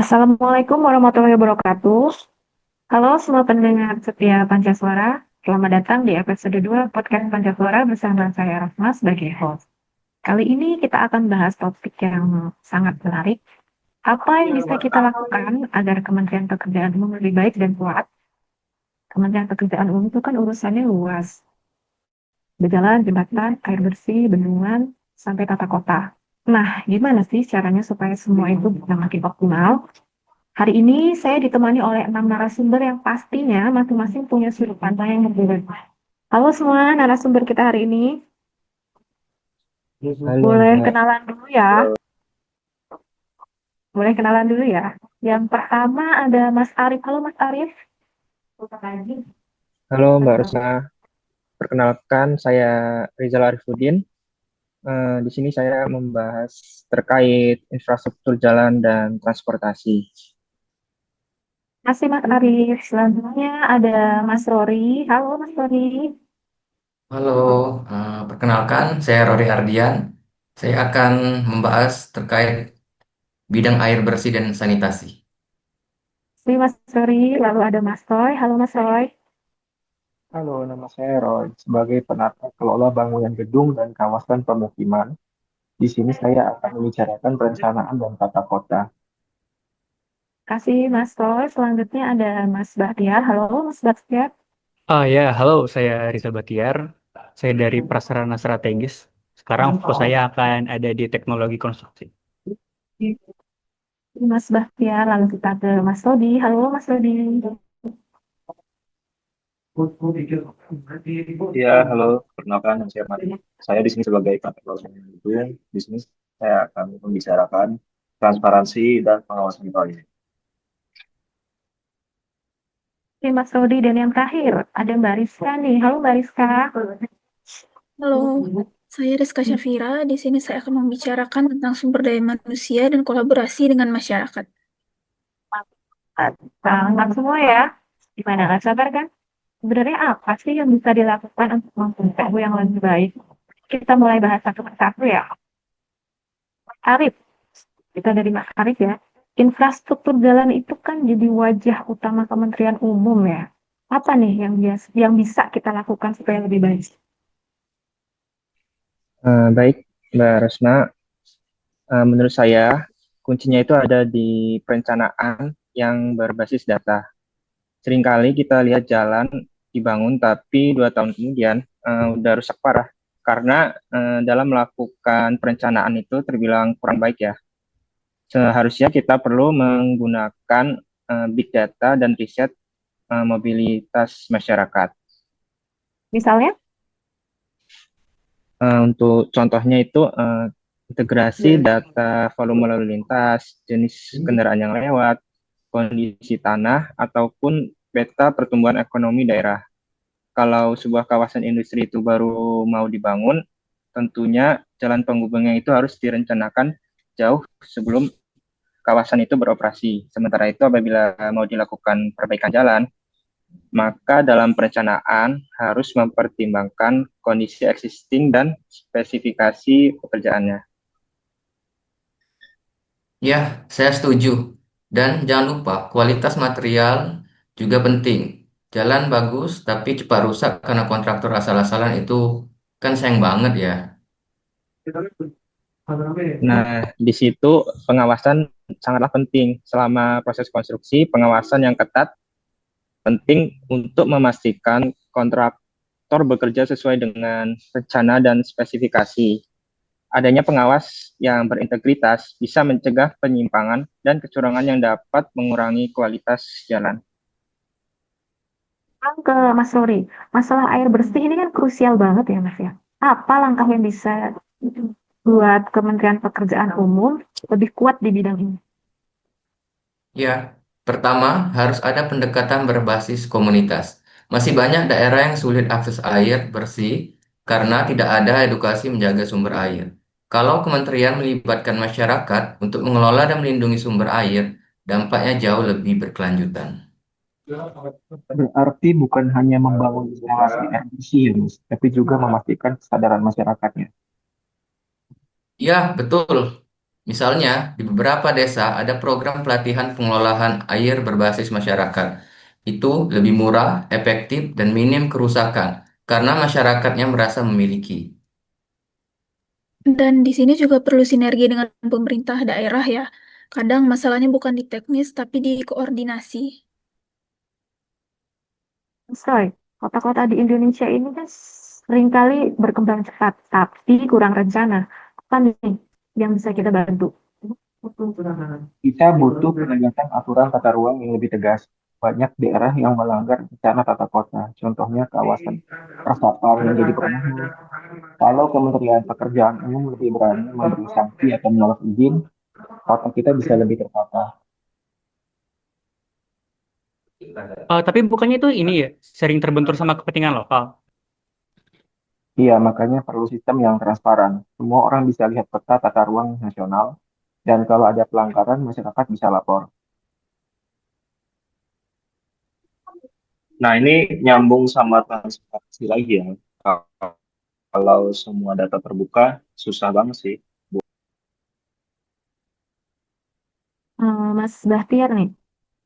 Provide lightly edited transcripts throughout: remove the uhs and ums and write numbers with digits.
Assalamualaikum warahmatullahi wabarakatuh. Halo semua pendengar setia Pancaswara. Selamat datang di episode 2 podcast Pancaswara bersama saya Rahma sebagai host. Kali ini kita akan bahas topik yang sangat menarik. Apa yang bisa kita lakukan agar Kementerian Pekerjaan Umum lebih baik dan kuat? Kementerian Pekerjaan Umum itu kan urusannya luas. Berjalan, jembatan, air bersih, bendungan, sampai tata kota. Nah, gimana sih caranya supaya semua itu bisa makin optimal? Hari ini saya ditemani oleh 6 narasumber yang pastinya masing-masing punya sudut pandang yang berbeda. Halo semua narasumber kita hari ini. Halo Boleh Mbak, kenalan dulu ya. Boleh kenalan dulu ya. Yang pertama ada Mas Arif. Halo Mas Arif. halo Mbak Rusna. Perkenalkan, saya Rizal Arifuddin. Di sini saya membahas terkait infrastruktur jalan dan transportasi. Masih Mas Arif. Selanjutnya ada Mas Rory. Halo Mas Rory. Halo, perkenalkan saya Rory Ardian. Saya akan membahas terkait bidang air bersih dan sanitasi. Masih Mas Rory. Lalu ada Mas Roy. Halo Mas Roy. Halo, nama saya Roy. Sebagai penata kelola bangunan gedung dan kawasan pemukiman, di sini saya akan membicarakan perencanaan dan tata kota. Kasih Mas Roy. Selanjutnya ada Mas Bahtiar. Halo Mas Bahtiar. Ya, halo, saya Rizal Batiar. Saya dari Prasarana Strategis. Sekarang fokus saya akan ada di teknologi konstruksi. Mas Bahtiar, lalu kita ke Mas Rodi. Halo Mas Rodi. Ya, halo. Perkenalkan, nama saya Mari. Saya di sini sebagai penata kelola bangunan gedung. Di sini saya akan membicarakan transparansi dan pengawasan proyek. Oke, Mas Rodi, dan yang terakhir ada Mbak Rizka nih. Halo Mbak Rizka. Halo, saya Rizka Syafira. Di sini saya akan membicarakan tentang sumber daya manusia dan kolaborasi dengan masyarakat. Selamat semua ya. Gimana, nggak sabar kan? Sebenarnya apa sih yang bisa dilakukan untuk mempunyai tubuh yang lebih baik? Kita mulai bahas satu persatu ya. Mas Arif, kita dari Mas Arif ya. Infrastruktur jalan itu kan jadi wajah utama Kementerian Umum ya. Apa nih yang bisa kita lakukan supaya lebih baik? Baik, Mbak Rusna. Menurut saya, kuncinya itu ada di perencanaan yang berbasis data. Seringkali kita lihat jalan dibangun, tapi 2 tahun kemudian udah rusak parah. Karena dalam melakukan perencanaan itu terbilang kurang baik ya. Seharusnya kita perlu menggunakan big data dan riset mobilitas masyarakat. Misalnya, Untuk contohnya itu integrasi data volume lalu lintas, jenis kendaraan yang lewat, kondisi tanah, ataupun peta pertumbuhan ekonomi daerah. Kalau sebuah kawasan industri itu baru mau dibangun, tentunya jalan penghubungnya itu harus direncanakan jauh sebelum kawasan itu beroperasi. Sementara itu, apabila mau dilakukan perbaikan jalan, maka dalam perencanaan harus mempertimbangkan kondisi existing dan spesifikasi pekerjaannya. Ya, saya setuju. Dan jangan lupa kualitas material juga penting. Jalan bagus tapi cepat rusak karena kontraktor asal-asalan itu kan sayang banget ya. Nah, di situ pengawasan sangatlah penting. Selama proses konstruksi, pengawasan yang ketat penting untuk memastikan kontraktor bekerja sesuai dengan rencana dan spesifikasi. Adanya pengawas yang berintegritas bisa mencegah penyimpangan dan kecurangan yang dapat mengurangi kualitas jalan. sekarang ke Mas Rory. Masalah air bersih ini kan krusial banget ya Mas ya. Apa langkah yang bisa buat Kementerian Pekerjaan Umum lebih kuat di bidang ini? Ya, pertama harus ada pendekatan berbasis komunitas. Masih banyak daerah yang sulit akses air bersih karena tidak ada edukasi menjaga sumber air. Kalau kementerian melibatkan masyarakat untuk mengelola dan melindungi sumber air, dampaknya jauh lebih berkelanjutan. Berarti bukan hanya membangun instalasi air bersih, ya, Mas, tapi juga memastikan kesadaran masyarakatnya. Ya, betul. Misalnya, di beberapa desa ada program pelatihan pengelolaan air berbasis masyarakat. Itu lebih murah, efektif, dan minim kerusakan karena masyarakatnya merasa memiliki. Dan di sini juga perlu sinergi dengan pemerintah daerah ya. Kadang masalahnya bukan di teknis, tapi di koordinasi. Sorry, kota-kota di Indonesia ini kan seringkali berkembang cepat, tapi kurang rencana. Apa nih yang bisa kita bantu? Kita butuh penegakan aturan tata ruang yang lebih tegas. Banyak daerah yang melanggar rencana tata kota, contohnya kawasan resapan menjadi perumahan. Kalau Kementerian Pekerjaan Umum lebih berani memberi sanksi atau menolak izin, kota kita bisa lebih tertata. Tapi bukannya itu ini ya, sering terbentur sama kepentingan lokal. Iya, makanya perlu sistem yang transparan. Semua orang bisa lihat peta tata ruang nasional, dan kalau ada pelanggaran, masyarakat bisa lapor. Nah, ini nyambung sama transparansi lagi ya. Kalau semua data terbuka, susah banget sih. Mas Bahtiar nih,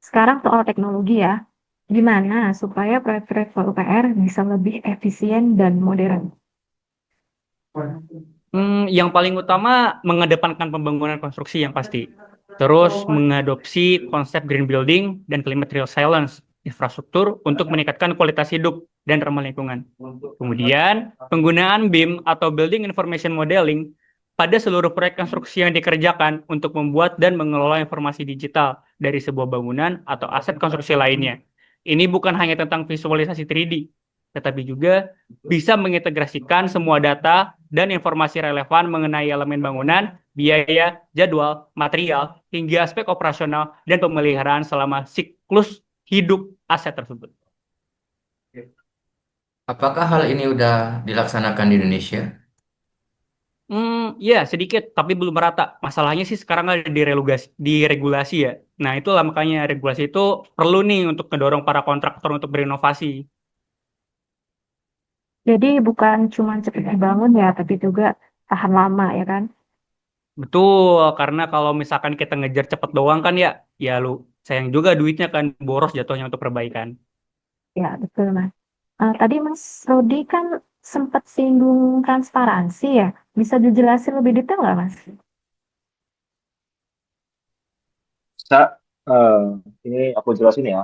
sekarang soal teknologi ya, gimana supaya proyek-proyek PUPR bisa lebih efisien dan modern? Yang paling utama mengedepankan pembangunan konstruksi yang pasti. Terus mengadopsi konsep green building dan climate resilience infrastruktur untuk meningkatkan kualitas hidup dan ramah lingkungan. Kemudian, penggunaan BIM atau Building Information Modeling pada seluruh proyek konstruksi yang dikerjakan untuk membuat dan mengelola informasi digital dari sebuah bangunan atau aset konstruksi lainnya. Ini bukan hanya tentang visualisasi 3D, tetapi juga bisa mengintegrasikan semua data dan informasi relevan mengenai elemen bangunan, biaya, jadwal, material, hingga aspek operasional dan pemeliharaan selama siklus hidup aset tersebut. Apakah hal ini udah dilaksanakan di Indonesia? Ya sedikit, tapi belum merata. Masalahnya sih sekarang ada diregulasi ya. Nah, itulah makanya regulasi itu perlu nih untuk mendorong para kontraktor untuk berinovasi. Jadi bukan cuma cepat dibangun ya, tapi juga tahan lama ya kan? Betul, karena kalau misalkan kita ngejar cepet doang kan ya, ya lu sayang juga duitnya kan boros jatuhnya untuk perbaikan. Ya, betul Mas. Tadi Mas Rodi kan sempat singgung transparansi ya. Bisa dijelasin lebih detail nggak Mas? Bisa, eh, ini aku jelasin ya.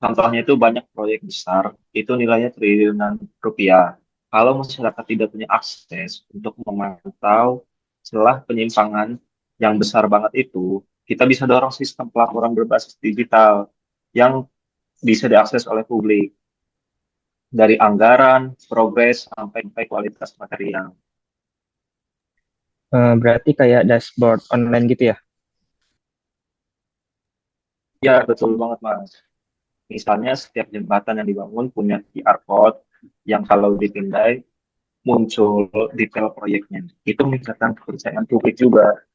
Contohnya itu banyak proyek besar, itu nilainya triliunan rupiah. Kalau masyarakat tidak punya akses untuk memantau celah penyimpangan yang besar banget itu, kita bisa dorong sistem pelaporan berbasis digital yang bisa diakses oleh publik dari anggaran, progres, sampai kualitas material. Berarti kayak dashboard online gitu ya? Ya, betul banget, Mas. Misalnya setiap jembatan yang dibangun punya QR code yang kalau dipindai muncul detail proyeknya. Itu meningkatkan kepercayaan publik juga.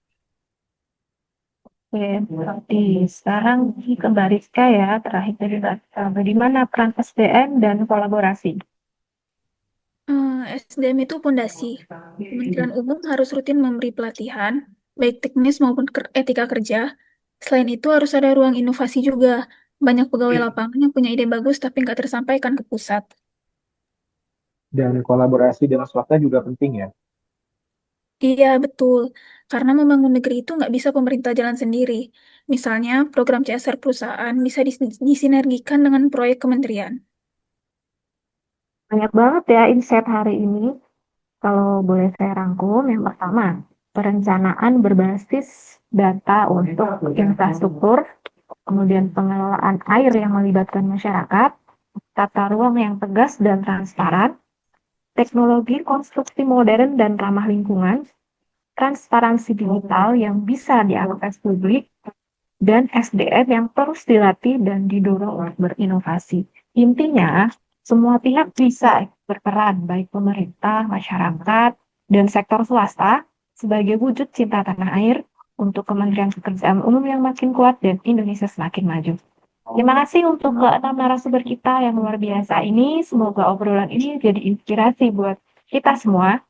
Oke, berarti sekarang ke Mbak Rizka ya, terakhir dari Mbak Rizka. Bagaimana peran SDM dan kolaborasi? SDM itu pondasi. Kementerian Umum harus rutin memberi pelatihan, baik teknis maupun etika kerja. Selain itu harus ada ruang inovasi juga. Banyak pegawai lapangan yang punya ide bagus tapi nggak tersampaikan ke pusat. Dan kolaborasi dengan swasta juga penting ya. Iya, betul. Karena membangun negeri itu nggak bisa pemerintah jalan sendiri. Misalnya, program CSR perusahaan bisa disinergikan dengan proyek kementerian. Banyak banget ya insight hari ini. Kalau boleh saya rangkum, yang pertama, perencanaan berbasis data untuk infrastruktur, kemudian pengelolaan air yang melibatkan masyarakat, tata ruang yang tegas dan transparan, teknologi konstruksi modern dan ramah lingkungan, transparansi digital yang bisa diakses publik, dan SDM yang terus dilatih dan didorong untuk berinovasi. Intinya, semua pihak bisa berperan, baik pemerintah, masyarakat, dan sektor swasta, sebagai wujud cinta tanah air untuk Kementerian Pekerjaan Umum yang makin kuat dan Indonesia semakin maju. Terima kasih untuk keenam narasumber kita yang luar biasa ini. Semoga obrolan ini jadi inspirasi buat kita semua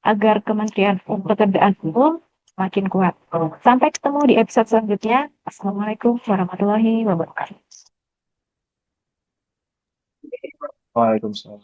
agar Kementerian Pekerjaan Umum semakin kuat. Sampai ketemu di episode selanjutnya. Assalamualaikum warahmatullahi wabarakatuh. Waalaikumsalam.